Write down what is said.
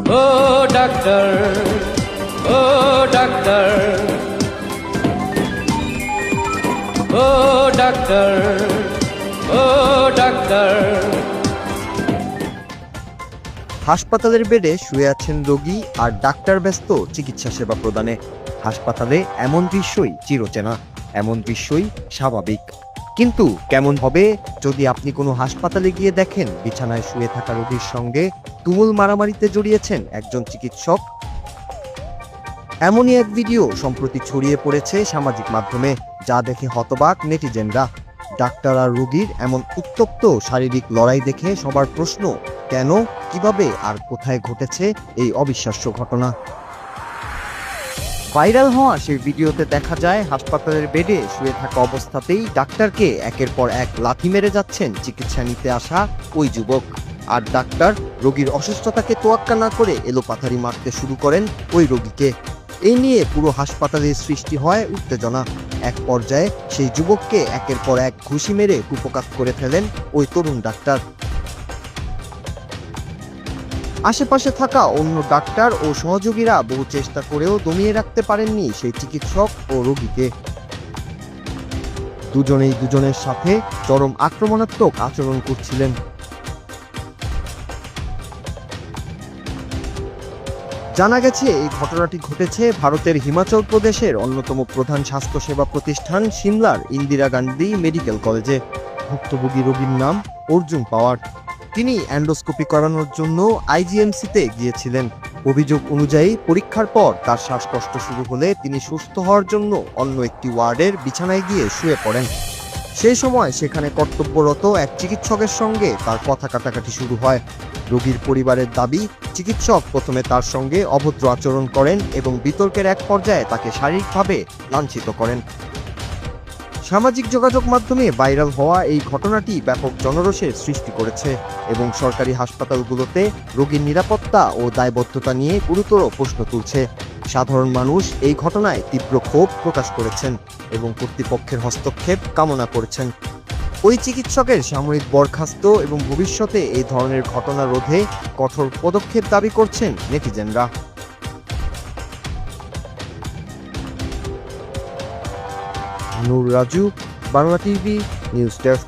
ও doctor, ও doctor, ও doctor, ও doctor. হাসপাতালের বেডে শুয়ে আছেন রোগী আর ডাক্তার ব্যস্ত চিকিৎসা সেবা প্রদানে। হাসপাতালে এমন দৃশ্যই চিরচেনা, এমন দৃশ্যই স্বাভাবিক। কিন্তু কেমন হবে যদি আপনি কোনো হাসপাতালে গিয়ে দেখেন বিছানায় শুয়ে থাকা রোগীর সঙ্গে তুমুল মারামারিতে জড়িয়েছেন একজন চিকিৎসক? এমনই এক ভিডিও সম্প্রতি ছড়িয়ে পড়েছে সামাজিক মাধ্যমে, যা দেখে হতবাক নেটিজেনরা। ডাক্তার আর রোগীর এমন উত্তপ্ত শারীরিক লড়াই দেখে সবার প্রশ্ন, কেন, কিভাবে আর কোথায় ঘটেছে এই অবিশ্বাস্য ঘটনা? ভাইরাল হওয়া সেই ভিডিওতে দেখা যায় হাসপাতালের বেডে শুয়ে থাকা অবস্থাতেই ডাক্তারকে একের পর এক লাথি মেরে যাচ্ছেন চিকিৎসা নিতে আসা ওই যুবক। আর ডাক্তার রোগীর অসুস্থতাকে তোয়াক্কা না করে এলোপাথারি মারতে শুরু করেন ওই রোগীকে। এই নিয়ে পুরো হাসপাতালের সৃষ্টি হয় উত্তেজনা। এক পর্যায়ে সেই যুবককে একের পর এক ঘুষি মেরে কুপকাত করে ফেলেন ওই তরুণ ডাক্তার। আশেপাশে থাকা অন্য ডাক্তার ও সহযোগীরা বহু চেষ্টা করেও দমিয়ে রাখতে পারেননি সেই চিকিৎসক ও রোগীকে। দুজনেই দুজনের সাথে চরম আক্রমণাত্মক আচরণ করছিলেন। জানা গেছে এই ঘটনাটি ঘটেছে ভারতের হিমাচল প্রদেশের অন্যতম প্রধান স্বাস্থ্যসেবা প্রতিষ্ঠান সিমলার ইন্দিরা গান্ধী মেডিকেল কলেজে। ভুক্তভোগী রোগীর নাম অর্জুন পাওয়ার। তিনি এন্ডোস্কোপি করানোর জন্য আইজিএমসিতে গিয়েছিলেন। অভিযোগ অনুযায়ী পরীক্ষার পর তার শ্বাসকষ্ট শুরু হলে তিনি সুস্থ হওয়ার জন্য অন্য একটি ওয়ার্ডের বিছানায় গিয়ে শুয়ে পড়েন। সেই সময় সেখানে কর্তব্যরত এক চিকিৎসকের সঙ্গে তার কথা কাটাকাটি শুরু হয়। রোগীর পরিবারের দাবি, চিকিৎসক প্রথমে তার সঙ্গে অভদ্র আচরণ করেন এবং বিতর্কের এক পর্যায়ে তাকে শারীরিকভাবে লাঞ্ছিত করেন। সামাজিক যোগাযোগ মাধ্যমে ভাইরাল হওয়া এই ঘটনাটি ব্যাপক জনরোষের সৃষ্টি করেছে এবং সরকারি হাসপাতালগুলোতে রোগীর নিরাপত্তা ও দায়বদ্ধতা নিয়ে গুরুতর প্রশ্ন তুলছে। সাধারণ মানুষ এই ঘটনায় তীব্র ক্ষোভ প্রকাশ করেছেন এবং কর্তৃপক্ষের হস্তক্ষেপ কামনা করেছেন। ওই চিকিৎসকের সাময়িক বরখাস্ত এবং ভবিষ্যতে এই ধরনের ঘটনা রোধে কঠোর পদক্ষেপ দাবি করছেন নেটিজেনরা। Noor Raju, Bangla TV news desk.